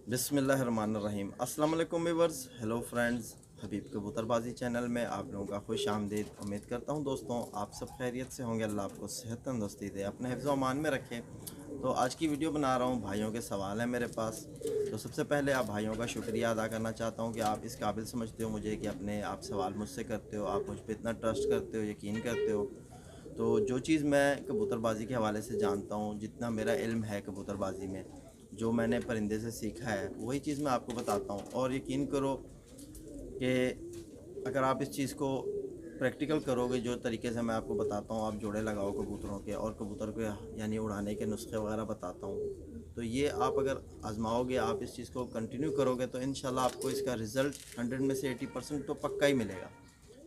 बिस्मिल्लाहिर्रहमानिर्रहीम। अस्सलाम वालेकुम व्यूअर्स, हेलो फ्रेंड्स। हबीब कबूतरबाजी चैनल में आप लोगों का खुश आमदीद। उम्मीद करता हूँ दोस्तों आप सब खैरियत से होंगे। अल्लाह आपको सेहत तंदुरुस्ती दे, अपने हिफ्ज़ व अमान में रखें। तो आज की वीडियो बना रहा हूँ, भाइयों के सवाल हैं मेरे पास। तो सबसे पहले आप भाइयों का शुक्रिया अदा करना चाहता हूँ कि आप इस काबिल समझते हो मुझे कि अपने आप सवाल मुझसे करते हो, आप मुझ पर इतना ट्रस्ट करते हो, यकीन करते हो। तो जो चीज़ मैं कबूतरबाजी के हवाले से जानता हूँ, जितना मेरा इल्म है कबूतरबाजी में, जो मैंने परिंदे से सीखा है, वही चीज़ मैं आपको बताता हूँ। और यकीन करो कि अगर आप इस चीज़ को प्रैक्टिकल करोगे, जो तरीके से मैं आपको बताता हूँ, आप जोड़े लगाओ कबूतरों के और कबूतर को यानी उड़ाने के नुस्खे वगैरह बताता हूँ, तो ये आप अगर आजमाओगे, आप इस चीज़ को कंटिन्यू करोगे, तो इंशाल्लाह आपको इसका रिज़ल्ट 100 में से 80% तो पक्का ही मिलेगा।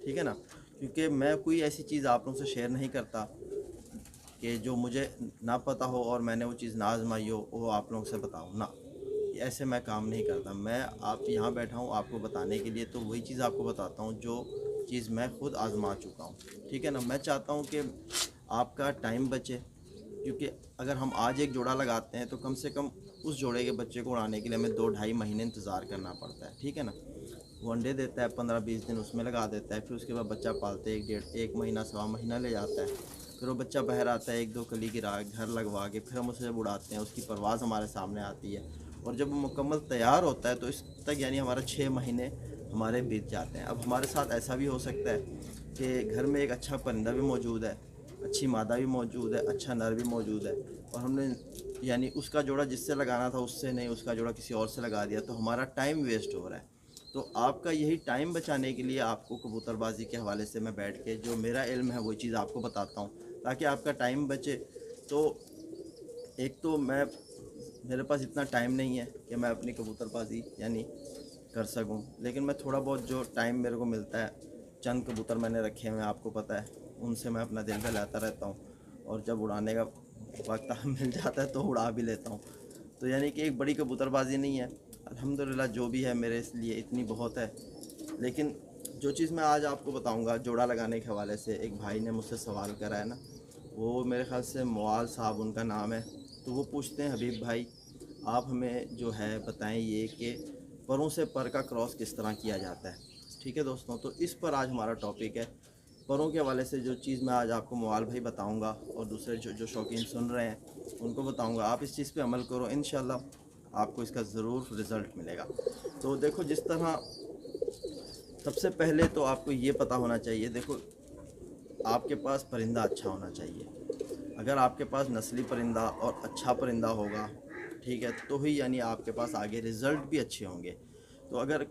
ठीक है ना? क्योंकि मैं कोई ऐसी चीज़ आप लोगों से शेयर नहीं करता कि जो मुझे ना पता हो और मैंने वो चीज़ ना आजमाई हो वो आप लोगों से बताऊँ ना। ऐसे मैं काम नहीं करता। मैं आप यहाँ बैठा हूँ आपको बताने के लिए, तो वही चीज़ आपको बताता हूँ जो चीज़ मैं खुद आजमा चुका हूँ। ठीक है ना? मैं चाहता हूँ कि आपका टाइम बचे, क्योंकि अगर हम आज एक जोड़ा लगाते हैं तो कम से कम उस जोड़े के बच्चे को उड़ाने के लिए हमें 2-2.5 महीने इंतज़ार करना पड़ता है। ठीक है ना? वो अंडे देता है, 15-20 दिन उसमें लगा देता है, फिर उसके बाद बच्चा पालते हैं, 1 महीना 1.25 महीना ले जाता है। फिर वो बच्चा बाहर आता है, 1-2 कली गिरा घर लगवा के फिर हम उसे जब उड़ाते हैं, उसकी परवाज़ हमारे सामने आती है। और जब वो मुकम्मल तैयार होता है तो इस तक यानी हमारा 6 महीने हमारे बीत जाते हैं। अब हमारे साथ ऐसा भी हो सकता है कि घर में एक अच्छा परिंदा भी मौजूद है, अच्छी मादा भी मौजूद है, अच्छा नर भी मौजूद है, और हमने यानी उसका जोड़ा जिससे लगाना था उससे नहीं, उसका जोड़ा किसी और से लगा दिया, तो हमारा टाइम वेस्ट हो रहा है। तो आपका यही टाइम बचाने के लिए आपको कबूतरबाजी के हवाले से मैं बैठ के जो मेरा इल्म है वही चीज़ आपको बताता हूँ, ताकि आपका टाइम बचे। तो एक तो मैं मेरे पास इतना टाइम नहीं है कि मैं अपनी कबूतरबाजी यानी कर सकूं, लेकिन मैं थोड़ा बहुत जो टाइम मेरे को मिलता है, चंद कबूतर मैंने रखे हुए हैं आपको पता है, उनसे मैं अपना दिल बहलाता रहता हूं, और जब उड़ाने का वक्त मिल जाता है तो उड़ा भी लेता हूं। तो यानी कि एक बड़ी कबूतरबाजी नहीं है, अल्हम्दुलिल्लाह जो भी है मेरे लिए इतनी बहुत है। लेकिन जो चीज़ मैं आज आपको बताऊंगा जोड़ा लगाने के हवाले से, एक भाई ने मुझसे सवाल करा है ना, वो मेरे ख़्याल से मुआल साहब उनका नाम है। तो वो पूछते हैं, हबीब भाई आप हमें जो है बताएं ये कि परों से पर का क्रॉस किस तरह किया जाता है। ठीक है दोस्तों, तो इस पर आज हमारा टॉपिक है। परों के हवाले से जो चीज़ मैं आज आपको मुआल भाई बताऊंगा और दूसरे जो शौकीन सुन रहे हैं उनको बताऊंगा, आप इस चीज़ पे अमल करो, इंशाल्लाह आपको इसका ज़रूर रिज़ल्ट मिलेगा। तो देखो, जिस तरह सबसे पहले तो आपको ये पता होना चाहिए, देखो आपके पास परिंदा अच्छा होना चाहिए। अगर आपके पास नस्ली परिंदा और अच्छा परिंदा होगा, ठीक है, तो ही यानी आपके पास आगे रिज़ल्ट भी अच्छे होंगे। तो अगर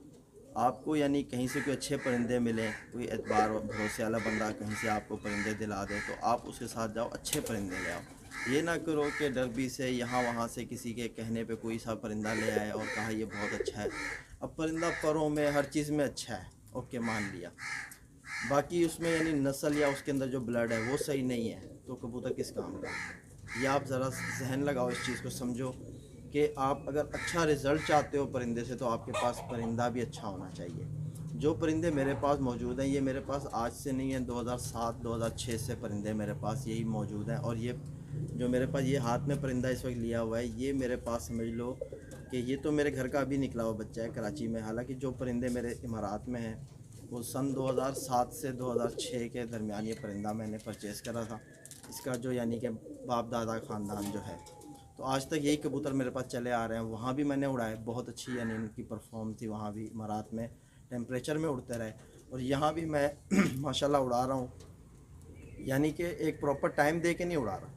आपको यानी कहीं से कोई अच्छे परिंदे मिलें, कोई एतबार और भरोसे वाला बंदा कहीं से आपको परिंदे दिला दे, तो आप उसके साथ जाओ, अच्छे परिंदे ले आओ। ये ना करो कि डरबी से यहाँ वहाँ से किसी के कहने पे कोई सा परिंदा ले आए और कहा ये बहुत अच्छा है। अब परिंदा परों में हर चीज़ में अच्छा है, ओके मान लिया, बाकी उसमें यानी नस्ल या उसके अंदर जो ब्लड है वो सही नहीं है, तो कबूतर किस काम का। ये आप ज़रा जहन लगाओ, इस चीज़ को समझो कि आप अगर अच्छा रिज़ल्ट चाहते हो परिंदे से, तो आपके पास परिंदा भी अच्छा होना चाहिए। जो परिंदे मेरे पास मौजूद हैं, ये मेरे पास आज से नहीं है, 2007-2006 से परिंदे मेरे पास यही मौजूद हैं। और ये जो मेरे पास ये हाथ में परिंदा इस वक्त लिया हुआ है, ये मेरे पास समझ लो कि ये तो मेरे घर का अभी निकला हुआ बच्चा है कराची में। हालांकि जो परिंदे मेरे इमारात में हैं वो सन 2007 से 2006 के दरमियान ये परिंदा मैंने परचेज़ करा था। इसका जो यानी कि बाप दादा ख़ानदान जो है, तो आज तक यही कबूतर मेरे पास चले आ रहे हैं। वहाँ भी मैंने उड़ाए, बहुत अच्छी यानी इनकी परफॉर्म थी, वहाँ भी इमारात में टेम्परेचर में उड़ते रहे, और यहाँ भी मैं माशाल्लाह उड़ा रहा हूँ। यानी कि एक प्रॉपर टाइम दे के नहीं उड़ा रहा।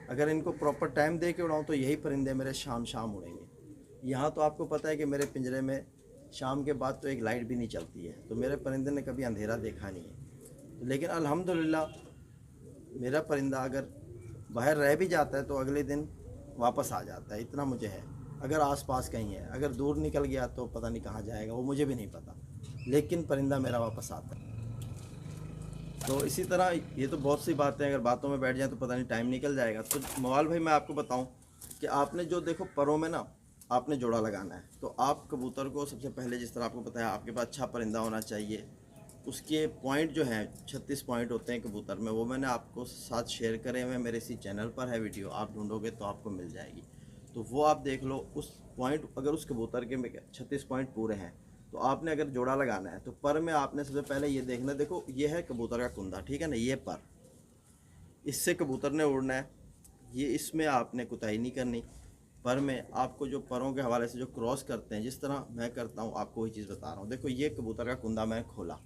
अगर इनको प्रॉपर टाइम दे के उड़ाऊँ तो यही परिंदे मेरे शाम शाम उड़ेंगे। यहाँ तो आपको पता है कि मेरे पिंजरे में शाम के बाद तो एक लाइट भी नहीं चलती है, तो मेरे परिंदे ने कभी अंधेरा देखा नहीं है। लेकिन अल्हम्दुलिल्लाह मेरा परिंदा अगर बाहर रह भी जाता है तो अगले दिन वापस आ जाता है, इतना मुझे है। अगर आस-पास कहीं है, अगर दूर निकल गया तो पता नहीं कहाँ जाएगा, वो मुझे भी नहीं पता, लेकिन परिंदा मेरा वापस आता है। तो इसी तरह ये तो बहुत सी बातें, अगर बातों में बैठ जाए तो पता नहीं टाइम निकल जाएगा। तो मवाल भाई मैं आपको बताऊं कि आपने जो देखो परों में ना आपने जोड़ा लगाना है, तो आप कबूतर को सबसे पहले जिस तरह आपको बताया आपके पास अच्छा परिंदा होना चाहिए। उसके पॉइंट जो हैं 36 पॉइंट होते हैं कबूतर में, वो मैंने आपको साथ शेयर करे हुए हैं, मेरे इसी चैनल पर है वीडियो, आप ढूंढोगे तो आपको मिल जाएगी। तो वो आप देख लो। उस पॉइंट अगर उस कबूतर के में 36 पॉइंट पूरे हैं तो आपने अगर जोड़ा लगाना है तो पर में आपने सबसे पहले ये देखना, देखो ये है कबूतर का कुंदा, ठीक है ना, ये पर, इससे कबूतर ने उड़ना है, ये इसमें आपने कुताही नहीं करनी। पर में आपको जो परों के हवाले से जो क्रॉस करते हैं, जिस तरह मैं करता हूँ आपको वही चीज़ बता रहा हूँ। देखो ये कबूतर का कुंदा मैंने खोला,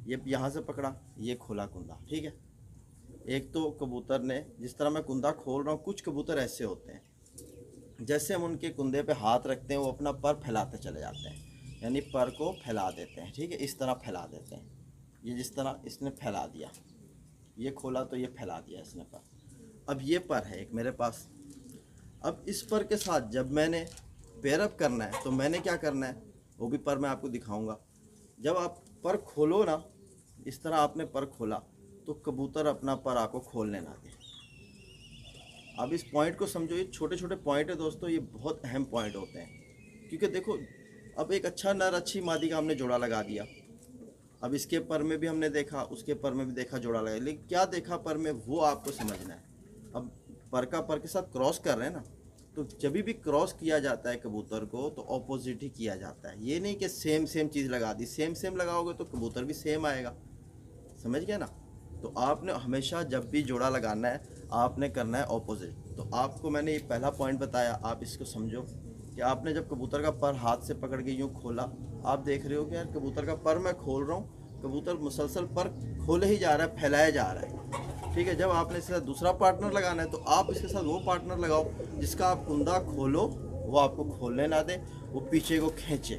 ये यहाँ से पकड़ा, ये खोला कुंदा, ठीक है। एक तो कबूतर ने जिस तरह मैं कुंदा खोल रहा हूँ, कुछ कबूतर ऐसे होते हैं जैसे हम उनके कुंदे पे हाथ रखते हैं वो अपना पर फैलाते चले जाते हैं, यानी पर को फैला देते हैं, ठीक है, इस तरह फैला देते हैं। ये जिस तरह इसने फैला दिया, ये खोला तो ये फैला दिया इसने पर। अब ये पर है एक मेरे पास, अब इस पर के साथ जब मैंने पेयरअप करना है तो मैंने क्या करना है वो भी पर मैं आपको दिखाऊंगा। जब आप पर खोलो ना, इस तरह आपने पर खोला तो कबूतर अपना पर आपको खोलने ना दे। अब इस पॉइंट को समझो, ये छोटे छोटे पॉइंट है दोस्तों, ये बहुत अहम पॉइंट होते हैं। क्योंकि देखो अब एक अच्छा नर अच्छी मादी का हमने जोड़ा लगा दिया, अब इसके पर में भी हमने देखा, उसके पर में भी देखा जोड़ा लगा, लेकिन क्या देखा पर में वो आपको समझना है। अब पर का पर के साथ क्रॉस कर रहे हैं ना, तो जब भी क्रॉस किया जाता है कबूतर को तो ऑपोजिट ही किया जाता है। ये नहीं कि सेम सेम चीज़ लगा दी, सेम सेम लगाओगे तो कबूतर भी सेम आएगा, समझ गया ना। तो आपने हमेशा जब भी जोड़ा लगाना है आपने करना है ऑपोजिट। तो आपको मैंने ये पहला पॉइंट बताया, आप इसको समझो कि आपने जब कबूतर का पर हाथ से पकड़ के यूँ खोला, आप देख रहे हो कि यार कबूतर का पर मैं खोल रहा हूँ, कबूतर मुसलसल पर खोले ही जा रहा है, फैलाया जा रहा है, ठीक है। जब आपने इसके साथ दूसरा पार्टनर लगाना है तो आप इसके साथ वो पार्टनर लगाओ जिसका आप कुंदा खोलो वो आपको खोलने ना दे, वो पीछे को खींचे,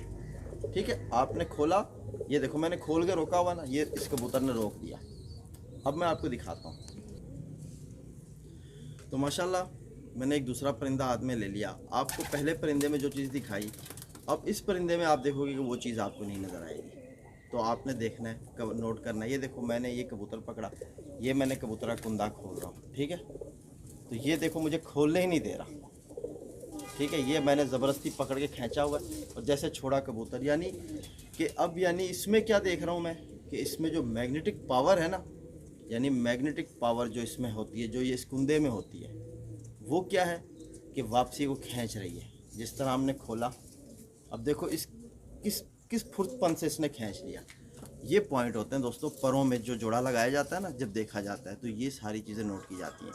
ठीक है। आपने खोला, ये देखो मैंने खोल के रोका हुआ ना, ये इस कबूतर ने रोक दिया। अब मैं आपको दिखाता हूँ। तो माशाल्लाह मैंने एक दूसरा परिंदा हाथ में ले लिया। आपको पहले परिंदे में जो चीज़ दिखाई, अब इस परिंदे में आप देखोगे कि वो चीज़ आपको नहीं नज़र आएगी। तो आपने देखना है, कब नोट करना है। ये देखो मैंने ये कबूतर पकड़ा, ये मैंने कबूतर का कुंदा खोल रहा हूँ, ठीक है। तो ये देखो मुझे खोलने ही नहीं दे रहा, ठीक है। ये मैंने ज़बरदस्ती पकड़ के खींचा हुआ है और जैसे छोड़ा कबूतर, यानी कि अब यानी इसमें क्या देख रहा हूँ मैं कि इसमें जो मैग्नेटिक पावर है ना, यानी मैग्नेटिक पावर जो इसमें होती है, जो ये इस कुंदे में होती है, वो क्या है कि वापसी को खींच रही है। जिस तरह हमने खोला, अब देखो इस किस किस फुर्तपन से इसने खींच लिया। ये पॉइंट होते हैं दोस्तों परों में जो जोड़ा लगाया जाता है ना, जब देखा जाता है तो ये सारी चीज़ें नोट की जाती हैं।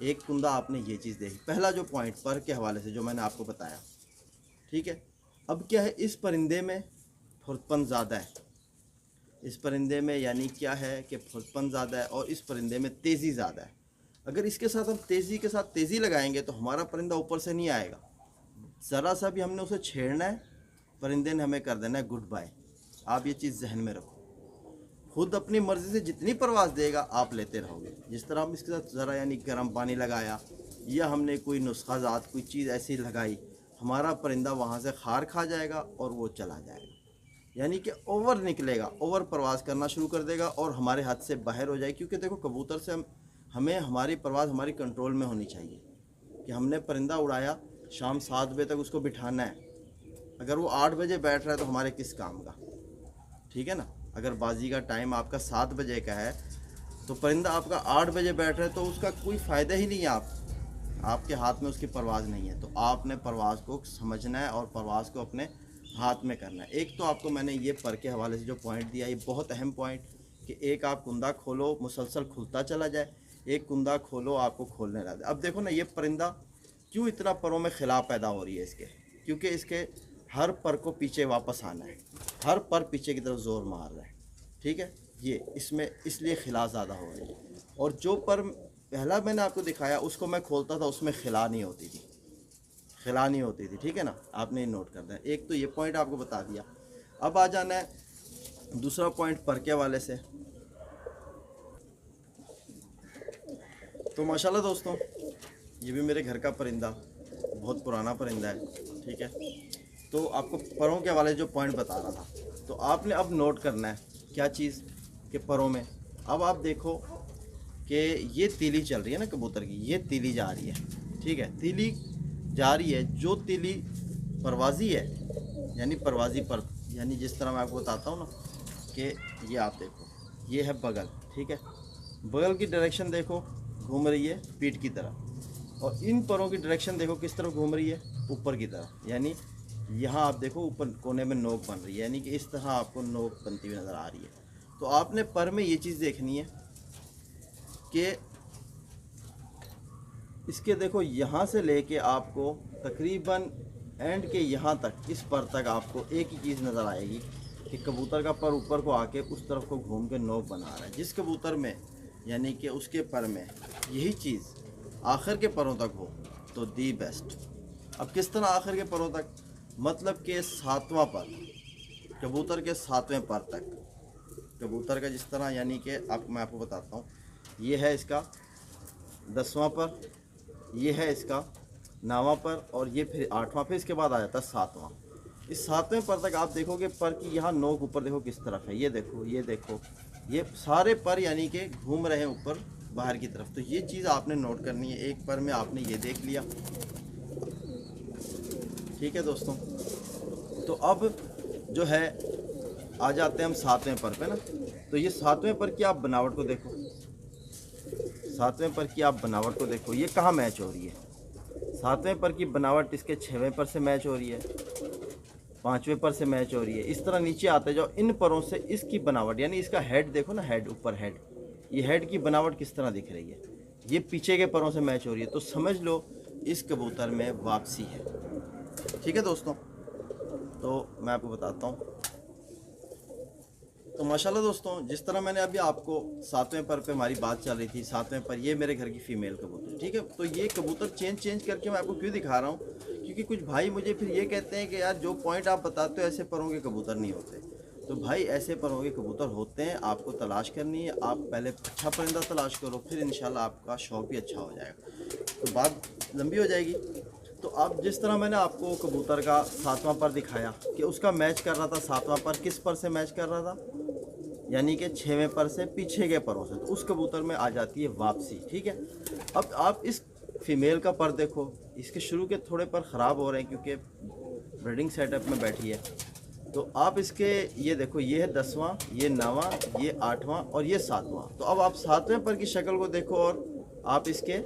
एक कुंदा आपने ये चीज़ देखी, पहला जो पॉइंट पर के हवाले से जो मैंने आपको बताया, ठीक है। अब क्या है, इस परिंदे में फुर्तपन ज़्यादा है, इस परिंदे में यानी क्या है कि फुर्तपन ज़्यादा है और इस परिंदे में तेज़ी ज़्यादा है। अगर इसके साथ हम तेज़ी के साथ तेज़ी लगाएंगे तो हमारा परिंदा ऊपर से नहीं आएगा, ज़रा सा भी हमने उसे छेड़ना है, परिंदे ने हमें कर देना है गुड बाय। आप ये चीज़ जहन में रखो, खुद अपनी मर्ज़ी से जितनी परवाज़ देगा आप लेते रहोगे। जिस तरह हम इसके साथ ज़रा यानी गर्म पानी लगाया या हमने कोई नुस्खा ज़ात कोई चीज़ ऐसी लगाई, हमारा परिंदा वहाँ से खार खा जाएगा और वो चला जाएगा, यानी कि ओवर निकलेगा, ओवर परवाज़ करना शुरू कर देगा और हमारे हाथ से बाहर हो जाए। क्योंकि देखो कबूतर से हमें हमारी परवाज़ हमारी कंट्रोल में होनी चाहिए कि हमने परिंदा उड़ाया, शाम 7 बजे तक उसको बिठाना है। अगर वो 8 बजे बैठ रहा है तो हमारे किस काम का, ठीक है ना। अगर बाजी का टाइम आपका 7 बजे का है तो परिंदा आपका 8 बजे बैठ रहा है तो उसका कोई फ़ायदा ही नहीं है, आपके हाथ में उसकी परवाज़ नहीं है। तो आपने परवाज़ को समझना है और परवाज़ को अपने हाथ में करना है। एक तो आपको मैंने ये पर के हवाले से जो पॉइंट दिया, ये बहुत अहम पॉइंट कि एक आप कुंदा खोलो मुसलसल खुलता चला जाए, एक कुंदा खोलो आपको खोलने लगे। अब देखो ना ये परिंदा क्यों इतना परों में खिला पैदा हो रही है इसके, क्योंकि इसके हर पर को पीछे वापस आना है, हर पर पीछे की तरफ ज़ोर मार रहा है, ठीक है। ये इसमें इसलिए खिला ज़्यादा हो रही है। और जो पर पहला मैंने आपको दिखाया उसको मैं खोलता था, उसमें खिला नहीं होती थी, खिला नहीं होती थी, ठीक है ना। आपने नोट कर दिया। एक तो ये पॉइंट आपको बता दिया। अब आ जाना है दूसरा पॉइंट पर के हवाले से। तो माशाल्लाह दोस्तों ये भी मेरे घर का परिंदा, बहुत पुराना परिंदा है, ठीक है। तो आपको परों के हवाले जो पॉइंट बता रहा था, तो आपने अब नोट करना है क्या चीज़ के परों में। अब आप देखो कि ये तीली चल रही है ना कबूतर की, ये तीली जा रही है, ठीक है, तीली जा रही है। जो तीली परवाज़ी है, यानी परवाज़ी पर, यानी जिस तरह मैं आपको बताता हूँ ना कि ये आप देखो, ये है बगल, ठीक है। बगल की डायरेक्शन देखो घूम रही है पीठ की तरफ, और इन परों की डायरेक्शन देखो किस तरफ घूम रही है, ऊपर की तरफ। यानी यहाँ आप देखो ऊपर कोने में नोक बन रही है, यानी कि इस तरह आपको नोक बनती हुई नज़र आ रही है। तो आपने पर में ये चीज़ देखनी है कि इसके देखो यहाँ से लेके आपको तकरीबन एंड के यहाँ तक, इस पर तक आपको एक ही चीज़ नज़र आएगी कि कबूतर का पर ऊपर को आके उस तरफ को घूम के नोक बना रहा है। जिस कबूतर में यानी कि उसके पर में यही चीज़ आखिर के परों तक हो तो दी बेस्ट। अब किस तरह आखिर के परों तक, मतलब कि 7वां पर, कबूतर के 7वें पर तक, कबूतर का जिस तरह, यानी कि मैं आपको बताता हूँ, ये है इसका 10वां पर, ये है इसका 9वां पर, और ये फिर 8वां, फिर इसके बाद आ जाता है 7वां। इस 7वें पर तक आप देखोगे पर की यहाँ नोक ऊपर देखो किस तरफ है, ये देखो, ये देखो, ये सारे पर यानी कि घूम रहे हैं ऊपर बाहर की तरफ। तो ये चीज़ आपने नोट करनी है। एक पर में आपने ये देख लिया, ठीक है दोस्तों। तो अब जो है आ जाते हैं हम 7वें पर पे ना। तो ये 7वें पर की आप बनावट को देखो, 7वें पर की आप बनावट को देखो, ये कहाँ मैच हो रही है। 7वें पर की बनावट इसके 6वें पर से मैच हो रही है, 5वें पर से मैच हो रही है। इस तरह नीचे आते जाओ, इन परों से इसकी बनावट, यानी इसका हेड देखो ना, हेड, ऊपर हेड, ये हेड की बनावट किस तरह दिख रही है, ये पीछे के परों से मैच हो रही है। तो समझ लो इस कबूतर में वापसी है। ठीक है दोस्तों, तो मैं आपको बताता हूँ। तो माशाल्लाह दोस्तों, जिस तरह मैंने अभी आपको 7वें पर पे हमारी बात चल रही थी, 7वें पर ये मेरे घर की फ़ीमेल कबूतर, ठीक है। तो ये कबूतर चेंज करके मैं आपको क्यों दिखा रहा हूँ, क्योंकि कुछ भाई मुझे फिर ये कहते हैं कि यार जो पॉइंट आप बताते हो ऐसे परों के कबूतर नहीं होते। तो भाई ऐसे परों के कबूतर होते हैं, आपको तलाश करनी है। आप पहले अच्छा परिंदा तलाश करो, फिर इंशाल्लाह आपका शौक़ भी अच्छा हो जाएगा, तो बात लंबी हो जाएगी। तो अब जिस तरह मैंने आपको कबूतर का 7वां पर दिखाया कि उसका मैच कर रहा था, 7वां पर किस पर से मैच कर रहा था, यानी कि 6वें पर से पीछे के परों से। तो उस कबूतर में आ जाती है वापसी, ठीक है। अब आप इस फीमेल का पर देखो, इसके शुरू के थोड़े पर ख़राब हो रहे हैं क्योंकि ब्रीडिंग सेटअप में बैठी है। तो आप इसके ये देखो, ये है 10वां, ये 9वां, ये 8वां और ये 7वां। तो अब आप 7वें पर की शक्ल को देखो और आप इसके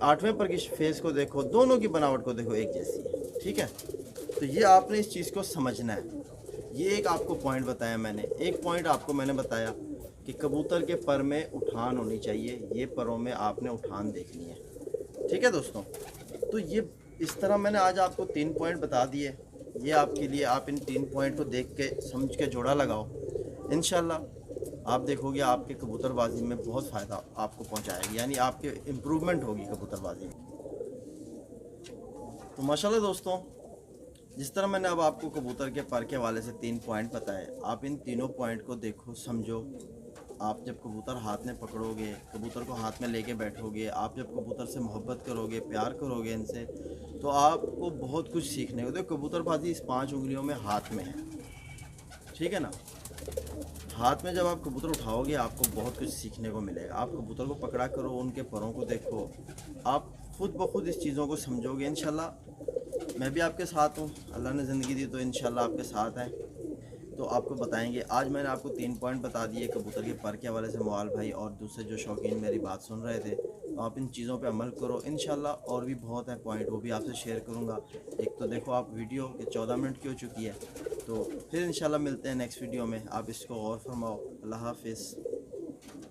8वें पर की फेस को देखो, दोनों की बनावट को देखो, एक जैसी है, ठीक है। तो ये आपने इस चीज़ को समझना है। ये एक आपको पॉइंट बताया मैंने, एक पॉइंट आपको मैंने बताया कि कबूतर के पर में उठान होनी चाहिए, ये परों में आपने उठान देखनी है, ठीक है दोस्तों। तो ये इस तरह मैंने आज आपको 3 पॉइंट बता दिए। ये आपके लिए, आप इन 3 पॉइंट को देख के समझ के जोड़ा लगाओ, इंशाल्लाह आप देखोगे आपके कबूतरबाजी में बहुत फ़ायदा आपको पहुंचाएगी, यानी आपके इम्प्रूवमेंट होगी कबूतरबाजी में। तो माशाल्लाह दोस्तों, जिस तरह मैंने अब आपको कबूतर के पर के हवाले से 3 पॉइंट बताए, आप इन तीनों पॉइंट को देखो, समझो। आप जब कबूतर हाथ में पकड़ोगे, कबूतर को हाथ में लेके बैठोगे, आप जब कबूतर से मोहब्बत करोगे, प्यार करोगे इनसे, तो आपको बहुत कुछ सीखने को। देखो कबूतरबाजी इस 5 उंगलियों में हाथ में है, ठीक है ना। हाथ में जब आप कबूतर उठाओगे आपको बहुत कुछ सीखने को मिलेगा। आप कबूतर को पकड़ा करो, उनके परों को देखो, आप खुद ब खुद इस चीज़ों को समझोगे। इंशाल्लाह मैं भी आपके साथ हूँ, अल्लाह ने ज़िंदगी दी तो इंशाल्लाह आपके साथ हैं, तो आपको बताएंगे। आज मैंने आपको 3 पॉइंट बता दिए कबूतर के पर के हवाले से, मवाल भाई और दूसरे जो शौकीन मेरी बात सुन रहे थे। तो आप इन चीज़ों पे अमल करो इंशाल्लाह। और भी बहुत है पॉइंट, वो भी आपसे शेयर करूँगा। एक तो देखो आप वीडियो के 14 मिनट की हो चुकी है, तो फिर इंशाल्लाह मिलते हैं नेक्स्ट वीडियो में। आप इसको गौर फरमाओ। अल्लाह हाफिज़।